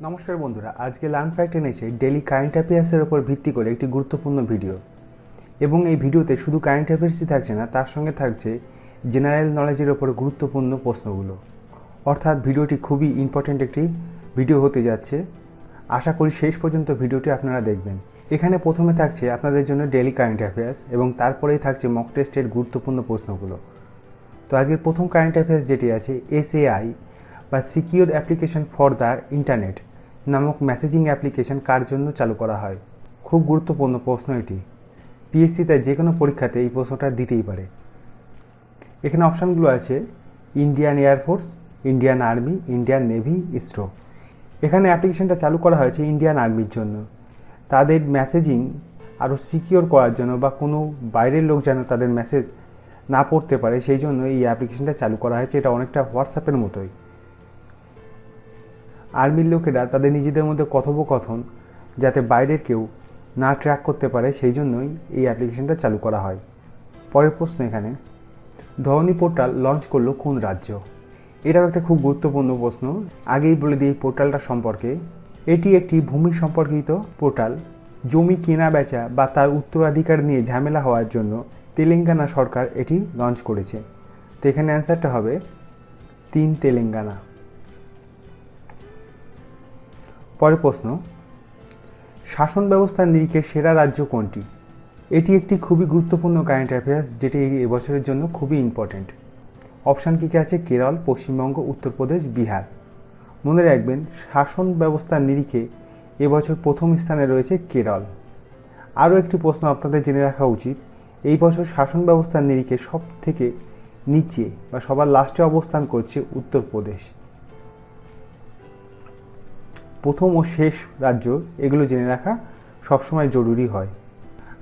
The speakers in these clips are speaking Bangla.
নমস্কার বন্ধুরা, আজকে লার্ন ফ্যাক্ট এনেছে ডেইলি কারেন্ট অ্যাফেয়ার্সের উপর ভিত্তি করে একটি গুরুত্বপূর্ণ ভিডিও। এবং এই ভিডিওতে শুধু কারেন্ট অ্যাফেয়ার্সই থাকছে না, তার সঙ্গে থাকছে জেনারেল নলেজের ওপর গুরুত্বপূর্ণ প্রশ্নগুলো। অর্থাৎ ভিডিওটি খুবই ইম্পর্ট্যান্ট একটি ভিডিও হতে যাচ্ছে। আশা করি শেষ পর্যন্ত ভিডিওটি আপনারা দেখবেন। এখানে প্রথমে থাকছে আপনাদের জন্য ডেইলি কারেন্ট অ্যাফেয়ার্স এবং তারপরেই থাকছে মক টেস্টের গুরুত্বপূর্ণ প্রশ্নগুলো। তো আজকের প্রথম কারেন্ট অ্যাফেয়ার্স যেটি আছে, এসএআই বা secure application for the internet নামক মেসেজিং অ্যাপ্লিকেশন কার জন্য চালু করা হয়? খুব গুরুত্বপূর্ণ প্রশ্ন এটি। পিএসসি তাই যে কোনো পরীক্ষাতে এই প্রশ্নটা দিতেই পারে। এখানে অপশানগুলো আছে Indian air force, Indian army, Indian navy, ISRO. এখানে অ্যাপ্লিকেশনটা চালু করা হয়েছে ইন্ডিয়ান আর্মির জন্য। তাদের মেসেজিং আরও সিকিওর করার জন্য বা কোনো বাইরের লোক যেন তাদের মেসেজ না পড়তে পারে, সেই জন্য এই অ্যাপ্লিকেশনটা চালু করা হয়েছে। এটা অনেকটা হোয়াটসঅ্যাপের মতোই। আর্মির লোকেরা তাদের নিজেদের মধ্যে কথোপকথন যাতে বাইরের কেউ না ট্র্যাক করতে পারে, সেই জন্যই এই অ্যাপ্লিকেশনটা চালু করা হয়। পরের প্রশ্ন এখানে, ধরনী পোর্টাল লঞ্চ করলো কোন রাজ্য? এটাও একটা খুব গুরুত্বপূর্ণ প্রশ্ন। আগেই বলে দিই এই পোর্টালটা সম্পর্কে। এটি একটি ভূমি সম্পর্কিত পোর্টাল। জমি কেনা বেচা বা তার উত্তরাধিকার নিয়ে ঝামেলা হওয়ার জন্য তেলেঙ্গানা সরকার এটি লঞ্চ করেছে। তো এখানে অ্যান্সারটা হবে 3 তেলেঙ্গানা। পরের প্রশ্ন, শাসন ব্যবস্থার নিরিখে সেরা রাজ্য কোনটি? এটি একটি খুবই গুরুত্বপূর্ণ কারেন্ট অ্যাফেয়ার্স, যেটি এবছরের জন্য খুবই ইম্পর্ট্যান্ট। অপশান কী আছে? কেরল, পশ্চিমবঙ্গ, উত্তরপ্রদেশ, বিহার। মনে রাখবেন, শাসন ব্যবস্থার নিরিখে এবছর প্রথম স্থানে রয়েছে কেরল। আরও একটি প্রশ্ন আপনাদের জেনে রাখা উচিত, এই বছর শাসন ব্যবস্থার নিরিখে সব থেকে নিচে বা সবার লাস্টে অবস্থান করছে উত্তরপ্রদেশ। প্রথম ও শেষ রাজ্য এগুলো জেনে রাখা সবসময় জরুরি হয়।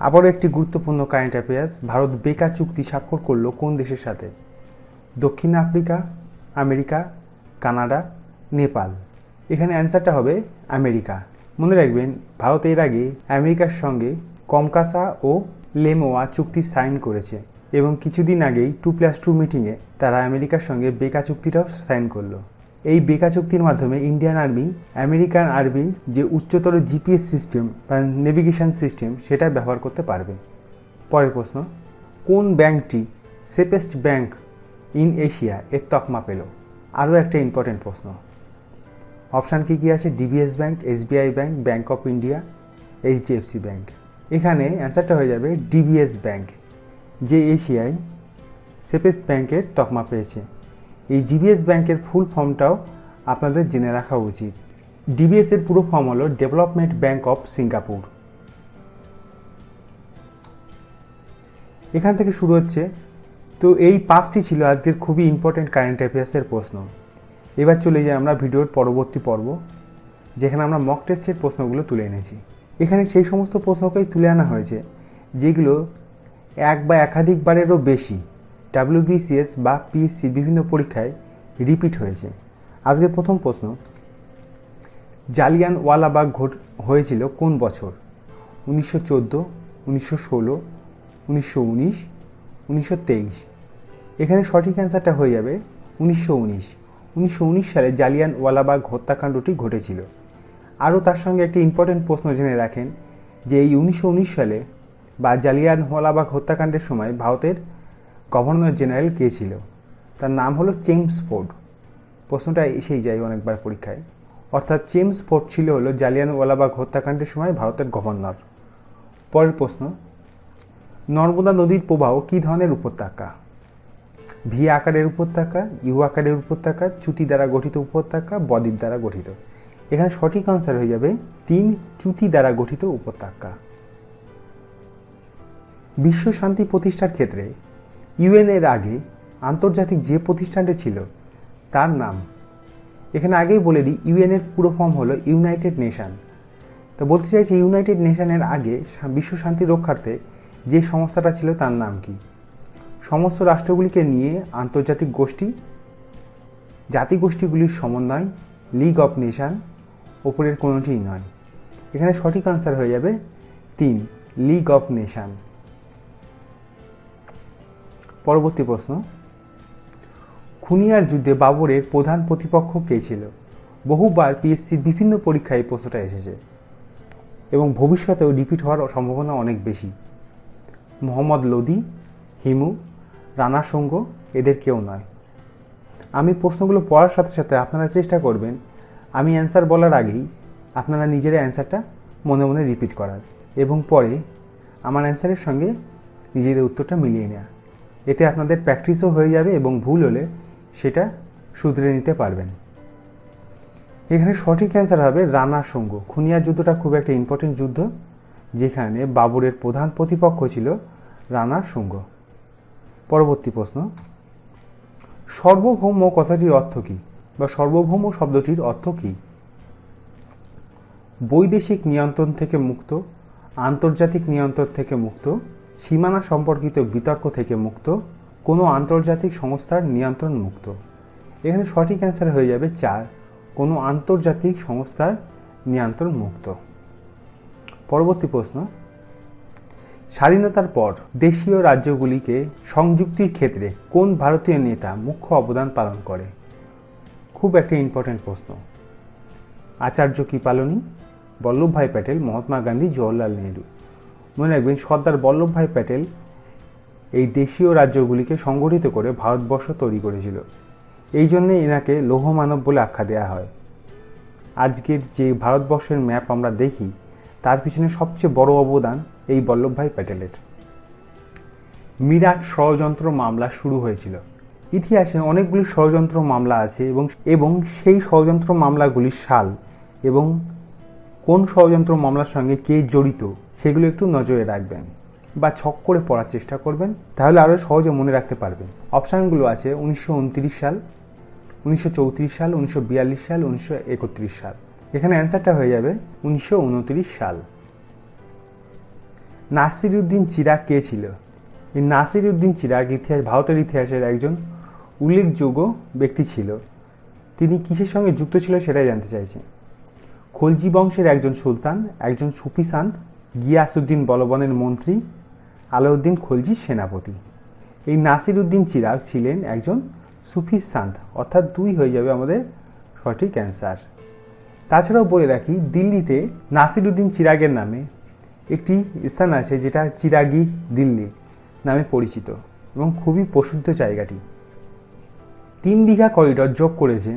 আবারও একটি গুরুত্বপূর্ণ কারেন্ট অ্যাফেয়ার্স, ভারত বেকার চুক্তি স্বাক্ষর করলো কোন দেশের সাথে? দক্ষিণ আফ্রিকা, আমেরিকা, কানাডা, নেপাল। এখানে অ্যান্সারটা হবে আমেরিকা। মনে রাখবেন, ভারত এর আগে আমেরিকার সঙ্গে কমকাসা ও লেমোয়া চুক্তি সাইন করেছে এবং কিছুদিন আগেই 2+2 মিটিংয়ে তারা আমেরিকার সঙ্গে বেকা চুক্তিটাও সাইন করলো। এই বেকা চুক্তির মাধ্যমে ইন্ডিয়ান আর্মি আমেরিকান আর্মির যে উচ্চতর জিপিএস সিস্টেম বা নেভিগেশন সিস্টেম সেটা ব্যবহার করতে পারবে। পরের প্রশ্ন, কোন ব্যাংকটি সেফেস্ট ব্যাংক ইন এশিয়া এর তকমা পেল? আরও একটা ইম্পর্টেন্ট প্রশ্ন। অপশান কী আছে? DBS bank, SBI bank, bank of India, HDFC bank. এখানে অ্যান্সারটা হয়ে যাবে ডিবিএস ব্যাংক, যে এশিয়ায় সেফেস্ট ব্যাংকের তকমা পেয়েছে। এই ডিবিএস ব্যাংকের ফুল ফর্মটাও আপনাদের জেনে রাখা উচিত। ডিবিএস এর পুরো ফর্ম হলো ডেভেলপমেন্ট ব্যাংক অফ সিঙ্গাপুর। এখান থেকে শুরু হচ্ছে। তো এই 5টি ছিল আজকের খুবই ইম্পর্টেন্ট কারেন্ট অ্যাফেয়ার্সের প্রশ্ন। এবার চলে যাই আমরা ভিডিওর পরবর্তী পর্ব, যেখানে আমরা মক টেস্টের প্রশ্নগুলো তুলে এনেছি। এখানে সেই সমস্ত প্রশ্নকেই তুলে আনা হয়েছে যেগুলো এক বা একাধিকবারেরও বেশি ডাব্লিউবিসিএস বা পিএসসি বিভিন্ন পরীক্ষায় রিপিট হয়েছে। আজকের প্রথম প্রশ্ন, জালিয়ানওয়ালাবাগ হয়েছিল কোন বছর? 1914, 1916, 1919, 1923। এখানে সঠিক অ্যান্সারটা হয়ে যাবে 1919। 1919 সালে জালিয়ানওয়ালাবাগ হত্যাকাণ্ডটি ঘটেছিল। আরও তার সঙ্গে একটি ইম্পর্টেন্ট প্রশ্ন জেনে রাখেন যে এই 1919 সালে বা জালিয়ানওয়ালাবাগ হত্যাকাণ্ডের সময় ভারতের গভর্নর জেনারেল কে ছিল? তার নাম হলো চেমসফোর্ড। প্রশ্নটা এসেই যায় অনেকবার পরীক্ষায়। অর্থাৎ চেমসফোর্ড ছিল হলো জালিয়ানওয়ালাবাগ হত্যাকাণ্ডের সময় ভারতের গভর্নর। পরের প্রশ্ন, নর্মদা নদীর প্রবাহ কী ধরনের উপত্যকা? ভি আকারের উপত্যকা, ইউ আকারের উপত্যকা, চ্যুতি দ্বারা গঠিত উপত্যকা, বদ্বীপ দ্বারা গঠিত। এখানে সঠিক আনসার হয়ে যাবে 3, চ্যুতি দ্বারা গঠিত উপত্যকা। বিশ্ব শান্তি প্রতিষ্ঠার ক্ষেত্রে ইউএন এর আগে আন্তর্জাতিক যে প্রতিষ্ঠানটি ছিল তার নাম? এখানে আগেই বলে দিই, ইউএন এর পুরো ফর্ম হলো ইউনাইটেড নেশন। তো বলতে চাইছি, ইউনাইটেড নেশনের আগে বিশ্ব শান্তি রক্ষার্থে যে সংস্থাটা ছিল তার নাম কি? সমস্ত রাষ্ট্রগুলিকে নিয়ে আন্তর্জাতিক গোষ্ঠী, জাতিগোষ্ঠীগুলির সমন্বয়, লিগ অফ নেশন, ওপরের কোনোটিই নয়। এখানে সঠিক আনসার হয়ে যাবে 3, লিগ অফ নেশন। পরবর্তী প্রশ্ন, খুনিয়ার যুদ্ধে বাবরের প্রধান প্রতিপক্ষ কে ছিল? বহুবার পিএসসির বিভিন্ন পরীক্ষায় এই প্রশ্নটা এসেছে এবং ভবিষ্যতেও রিপিট হওয়ার সম্ভাবনা অনেক বেশি। মোহাম্মদ লোদি, হিমু, রানা সঙ্গ এদের কেউ নয়। আমি প্রশ্নগুলো পড়ার সাথে সাথে আপনারা চেষ্টা করবেন আমি অ্যান্সার বলার আগেই আপনারা নিজেরা অ্যান্সারটা মনে মনে রিপিট করার এবং পরে আমার অ্যান্সারের সঙ্গে নিজেদের উত্তরটা মিলিয়ে নেওয়া। এতে আপনাদের প্র্যাকটিসও হয়ে যাবে এবং ভুল হলে সেটা শুধরে নিতে পারবেন। এখানে সঠিক অ্যান্সার হবে রানা সঙ্গ। খুনিয়ার যুদ্ধটা খুব একটা ইম্পর্টেন্ট যুদ্ধ, যেখানে বাবরের প্রধান প্রতিপক্ষ ছিল রানা সঙ্গ। পরবর্তী প্রশ্ন, সার্বভৌম কথাটির অর্থ কী বা সার্বভৌম শব্দটির অর্থ কী? বৈদেশিক নিয়ন্ত্রণ থেকে মুক্ত, আন্তর্জাতিক নিয়ন্ত্রণ থেকে মুক্ত, সীমানা সম্পর্কিত বিতর্ক থেকে মুক্ত, কোনো আন্তর্জাতিক সংস্থার নিয়ন্ত্রণ মুক্ত। এখানে সঠিক অ্যান্সার হয়ে যাবে 4, কোনো আন্তর্জাতিক সংস্থার নিয়ন্ত্রণ মুক্ত। পরবর্তী প্রশ্ন, স্বাধীনতার পর দেশীয় রাজ্যগুলিকে সংযুক্তির ক্ষেত্রে কোন ভারতীয় নেতা মুখ্য অবদান পালন করে? খুব একটা ইম্পর্টেন্ট প্রশ্ন। আচার্য কৃপালনী, বল্লভভাই প্যাটেল, মহাত্মা গান্ধী, জওহরলাল নেহরু। মনে রাখবেন সর্দার বল্লভভাই প্যাটেল এই দেশীয় রাজ্যগুলিকে সংগঠিত করে ভারতবর্ষ তৈরি করেছিল। এই জন্যে এনাকে লৌহ মানব বলে আখ্যা দেওয়া হয়। আজকের যে ভারতবর্ষের ম্যাপ আমরা দেখি তার পিছনে সবচেয়ে বড় অবদান এই বল্লভভাই প্যাটেলের। মিরাট ষড়যন্ত্র মামলা শুরু হয়েছিল। ইতিহাসে অনেকগুলি ষড়যন্ত্র মামলা আছে এবং সেই ষড়যন্ত্র মামলাগুলির সাল এবং কোন ষড়যন্ত্র মামলার সঙ্গে কে জড়িত সেগুলো একটু নজরে রাখবেন বা ছক করে পড়ার চেষ্টা করবেন, তাহলে আরও সহজে মনে রাখতে পারবেন। অপশানগুলো আছে 1929 সাল, 1934 সাল, 1942 সাল, 1931 সাল। এখানে অ্যান্সারটা হয়ে যাবে 1929 সাল। নাসিরউদ্দিন চিরাগ কে ছিল? এই নাসিরউদ্দিন চিরাগ ভারতের ইতিহাসের একজন উল্লেখযোগ্য ব্যক্তি ছিল। তিনি কিসের সঙ্গে যুক্ত ছিল সেটাই জানতে চাইছি। খলজি বংশের একজন সুলতান, একজন সুফি সান্ত, গিয়াসউদ্দিন বলবনের মন্ত্রী, আলাউদ্দিন খলজির সেনাপতি। এই নাসিরউদ্দিন চিরাগ ছিলেন একজন সুফি সান্ত, অর্থাৎ 2 হয়ে যাবে আমাদের সঠিক অ্যান্সার। তাছাড়াও বলে রাখি, দিল্লিতে নাসিরউদ্দিন চিরাগের নামে একটি স্থান আছে যেটা চিরাগি দিল্লি নামে পরিচিত এবং খুবই প্রসিদ্ধ জায়গাটি। 3 বিঘা করিডর যোগ করেছে,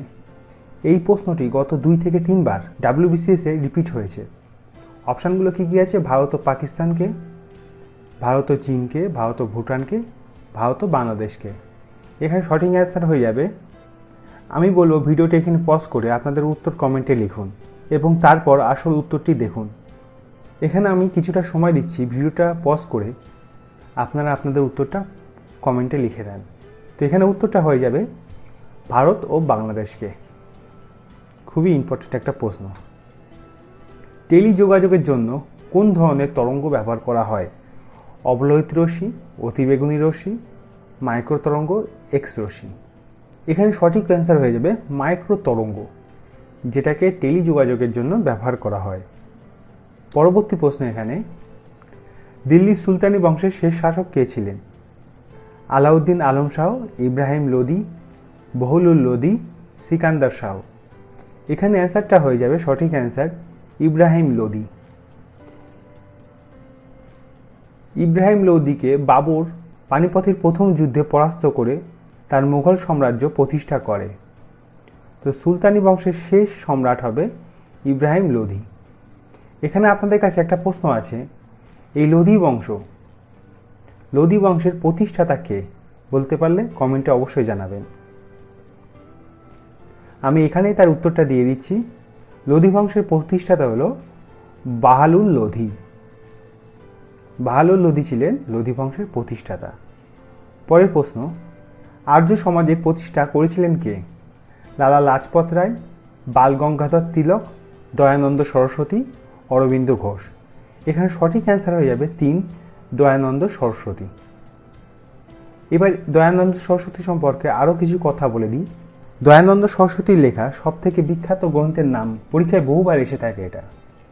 এই প্রশ্নটি গত 2 থেকে 3 বার WBCS এ রিপিট হয়েছে। অপশানগুলো কী কী আছে? ভারত ও পাকিস্তানকে, ভারত ও চীনকে, ভারত ও ভুটানকে, ভারত ও বাংলাদেশকে। এখানে সঠিক অ্যান্সার হয়ে যাবে, আমি বলবো ভিডিওটা এখানে পজ করে আপনাদের উত্তর কমেন্টে লিখুন এবং তারপর আসল উত্তরটি দেখুন। এখানে আমি কিছুটা সময় দিচ্ছি, ভিডিওটা পজ করে আপনারা আপনাদের উত্তরটা কমেন্টে লিখে দেন। তো এখানে উত্তরটা হয়ে যাবে ভারত ও বাংলাদেশকে। খুবই ইম্পর্টেন্ট একটা প্রশ্ন। টেলিযোগাযোগের জন্য কোন ধরনের তরঙ্গ ব্যবহার করা হয়? অবলোহিত রশ্মি, অতিবেগুনি রশ্মি, মাইক্রো তরঙ্গ, এক্স রশ্মি। এখানে সঠিক অ্যান্সার হয়ে যাবে মাইক্রো তরঙ্গ, যেটাকে টেলিযোগাযোগের জন্য ব্যবহার করা হয়। পরবর্তী প্রশ্ন, এখানে দিল্লির সুলতানি বংশের শেষ শাসক কে ছিলেন? আলাউদ্দিন আলম শাহ, ইব্রাহিম লোদি, বহলুল লোদি, সিকান্দার শাহ। এখানে অ্যান্সারটা হয়ে যাবে সঠিক অ্যান্সার ইব্রাহিম লোদি। ইব্রাহিম লোদিকে বাবর পানিপথের প্রথম যুদ্ধে পরাস্ত করে তার মুঘল সাম্রাজ্য প্রতিষ্ঠা করে। তো সুলতানি বংশের শেষ সম্রাট হবে ইব্রাহিম লোদি। এখানে আপনাদের কাছে একটা প্রশ্ন আছে, এই লোদি বংশের প্রতিষ্ঠাতা কে? বলতে পারলে কমেন্টে অবশ্যই জানাবেন। আমি এখানেই তার উত্তরটা দিয়ে দিচ্ছি। লোদি বংশের প্রতিষ্ঠাতা হলো বাহালুল লোদি। বাহালুল লোদি ছিলেন লোদি বংশের প্রতিষ্ঠাতা। পরের প্রশ্ন, আর্য সমাজের প্রতিষ্ঠা করেছিলেন কে? লালা লাজপত রায়, বাল গঙ্গাধর তিলক, দয়ানন্দ সরস্বতী, অরবিন্দ ঘোষ। এখানে সঠিক অ্যান্সার হয়ে যাবে 3, দয়ানন্দ সরস্বতী। এবার দয়ানন্দ সরস্বতী সম্পর্কে আরও কিছু কথা বলে দিই। দয়ানন্দ সরস্বতীর লেখা সবথেকে বিখ্যাত গ্রন্থের নাম, পরীক্ষায় বহুবার এসে থাকে এটা।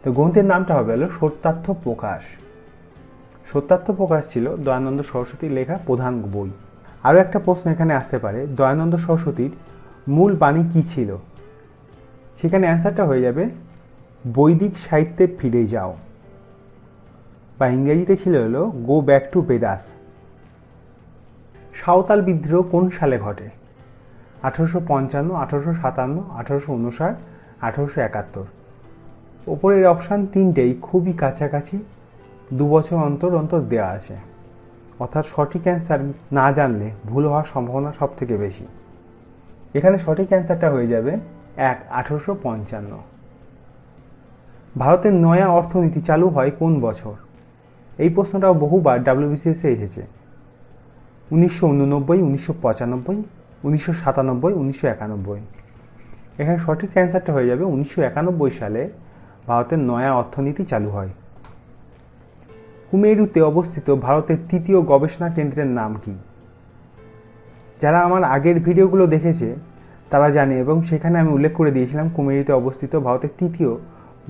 তো গ্রন্থের নামটা হবে হলো সত্যার্থ প্রকাশ। সত্যার্থ প্রকাশ ছিল দয়ানন্দ সরস্বতীর লেখা প্রধান বই। আরও একটা প্রশ্ন এখানে আসতে পারে, দয়ানন্দ সরস্বতীর মূল বাণী কী ছিল? সেখানে অ্যান্সারটা হয়ে যাবে বৈদিক সাহিত্যে ফিরে যাও, বা ইংরেজিতে ছিল হলো go back to Vedas. Santhal বিদ্রোহ কোন সালে ঘটে? 1855, 1857, 1859, 1871। ওপরের অপশান তিনটেই খুবই কাছাকাছি, 2 বছর অন্তর অন্তর দেওয়া আছে, অর্থাৎ সঠিক অ্যান্সার না জানলে ভুল হওয়ার সম্ভাবনা সব থেকে বেশি। এখানে সঠিক অ্যান্সারটা হয়ে যাবে 1855। ভারতের নয়া অর্থনীতি চালু হয় কোন বছর? এই প্রশ্নটাও বহুবার WBCS এসেছে। 1989, 1995, 1997, 1991। এখানে সঠিক অ্যান্সারটা হয়ে যাবে 1991 সালে ভারতের নয়া অর্থনীতি চালু হয়। কুমেরুতে অবস্থিত ভারতের তৃতীয় গবেষণা কেন্দ্রের নাম কি? যারা আমার আগের ভিডিওগুলো দেখেছে তারা জানে, এবং সেখানে আমি উল্লেখ করে দিয়েছিলাম কুমেরুতে অবস্থিত ভারতের তৃতীয়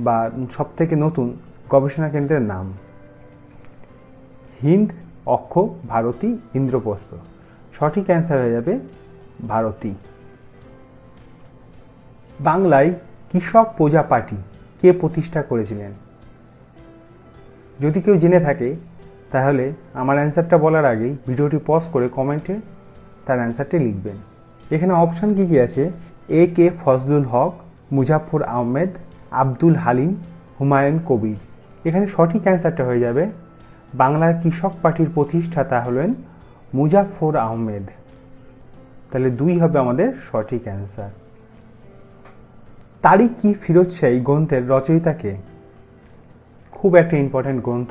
বা সবথেকে নতুন গবেষণা কেন্দ্রের নাম। হিন্দ, অক্ষ, ভারতী, ইন্দ্রপ্রস্থ। সঠিক অ্যান্সার হয়ে যাবে ভারতী। বাংলায় কৃষক প্রজা পার্টি কে প্রতিষ্ঠা করেছিলেন? যদি কেউ জেনে থাকে তাহলে আমার অ্যান্সারটা বলার আগেই ভিডিওটি পজ করে কমেন্টে তার অ্যান্সারটি লিখবেন। এখানে অপশান কী কী আছে? AK ফজলুল হক, মুজাফফর আহমেদ, আব্দুল হালিম, হুমায়ুন কবির। এখানে সঠিক অ্যান্সারটা হয়ে যাবে বাংলার কৃষক পার্টির প্রতিষ্ঠাতা হলেন মুজাফফর আহমেদ। তাহলে 2 হবে আমাদের সঠিক অ্যান্সার। তারিক-ই ফিরোজ শাহী গ্রন্থের রচয়িতাকে? খুব একটা ইম্পর্ট্যান্ট গ্রন্থ।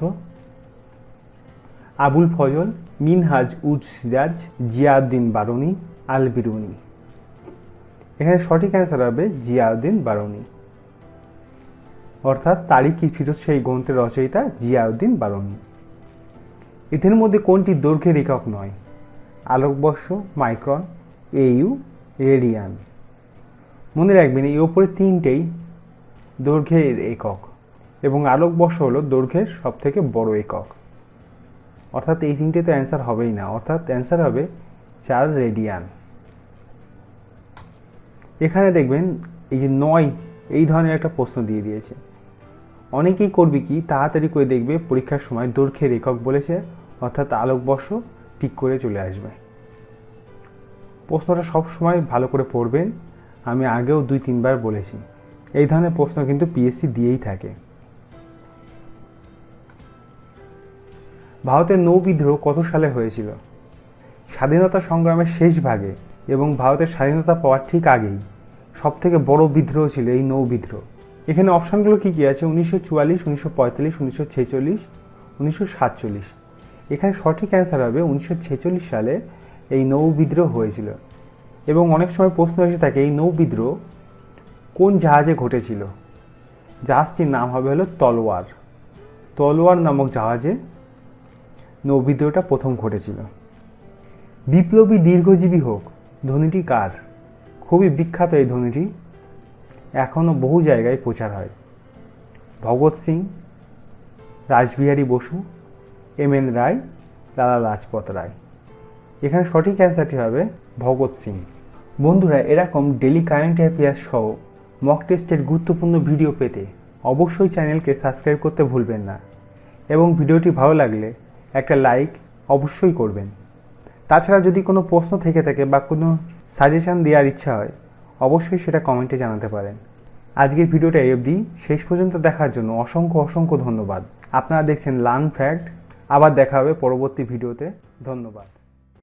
আবুল ফজল, মিনহাজ উজ সিরাজ, জিয়াউদ্দিন বারুনি, আল বিরুনি। এখানে সঠিক অ্যান্সার হবে জিয়াউদ্দিন বারুনি, অর্থাৎ তারিক-ই ফিরোজ শাহী গ্রন্থের রচয়িতা জিয়াউদ্দিন বারুনি। এদের মধ্যে কোনটি দৈর্ঘ্যের একক নয়? আলোকবর্ষ, মাইক্রন, AU, রেডিয়ান। মনে রাখবেন এই ওপরে তিনটেই দৈর্ঘ্যের একক, এবং আলোকবর্ষ হলো দৈর্ঘ্যের সব থেকে বড় একক, অর্থাৎ এই তিনটে তো অ্যান্সার হবেই না, অর্থাৎ অ্যান্সার হবে 4 রেডিয়ান। এখানে দেখবেন এই যে 9 এই ধরনের একটা প্রশ্ন দিয়ে দিয়েছে। অনেকেই করবে কি তাড়াতাড়ি করে দেখবে পরীক্ষার সময় দৈর্ঘ্যের একক বলেছে, অর্থাৎ আলোকবর্ষ ঠিক করে চলে আসবে। প্রশ্নটা সব সময় ভালো করে পড়বেন, আমি আগেও 2-3 বার বলেছি। এই ধরনের প্রশ্ন কিন্তু PSC দিয়েই থাকে। ভারতের নৌ বিদ্রোহ কত সালে হয়েছিল? স্বাধীনতা সংগ্রামের শেষ ভাগে এবং ভারতের স্বাধীনতা পাওয়ার ঠিক আগেই সবথেকে বড় বিদ্রোহ ছিল এই নৌ বিদ্রোহ। এখানে অপশানগুলো কী কী আছে? 1944, 1945, 1946, 1947। এখানে সঠিক অ্যান্সার হবে 1946 সালে এই নৌ বিদ্রোহ হয়েছিল। এবং অনেক সময় প্রশ্ন এসে থাকে এই নৌ বিদ্রোহ কোন জাহাজে ঘটেছিল? জাহাজটির নাম হবে হলো তলোয়ার। তলোয়ার নামক জাহাজে নৌ বিদ্রোহটা প্রথম ঘটেছিল। বিপ্লবী দীর্ঘজীবী হোক ধ্বনিটি কার? খুবই বিখ্যাত এই ধ্বনিটি, এখনও বহু জায়গায় প্রচার হয়। ভগৎ সিং, রাসবিহারী বসু, MN রায়, লালা লাজপত রায়। এখানে সঠিক অ্যান্সারটি হবে ভগৎ সিং। বন্ধুরা, এরকম ডেলি কারেন্ট অ্যাফেয়ার্স সহ মক টেস্টের গুরুত্বপূর্ণ ভিডিও পেতে অবশ্যই চ্যানেলকে সাবস্ক্রাইব করতে ভুলবেন না, এবং ভিডিওটি ভালো লাগলে একটা লাইক অবশ্যই করবেন। তাছাড়া যদি কোনো প্রশ্ন থেকে থাকে বা কোনো সাজেশান দেওয়ার ইচ্ছা হয় অবশ্যই সেটা কমেন্টে জানাতে পারেন। আজকের ভিডিওটা এই অবধি। শেষ পর্যন্ত দেখার জন্য অসংখ্য ধন্যবাদ। আপনারা দেখছেন লার্ন ফ্যাক্ট। আবার দেখা হবে পরবর্তী ভিডিওতে। ধন্যবাদ।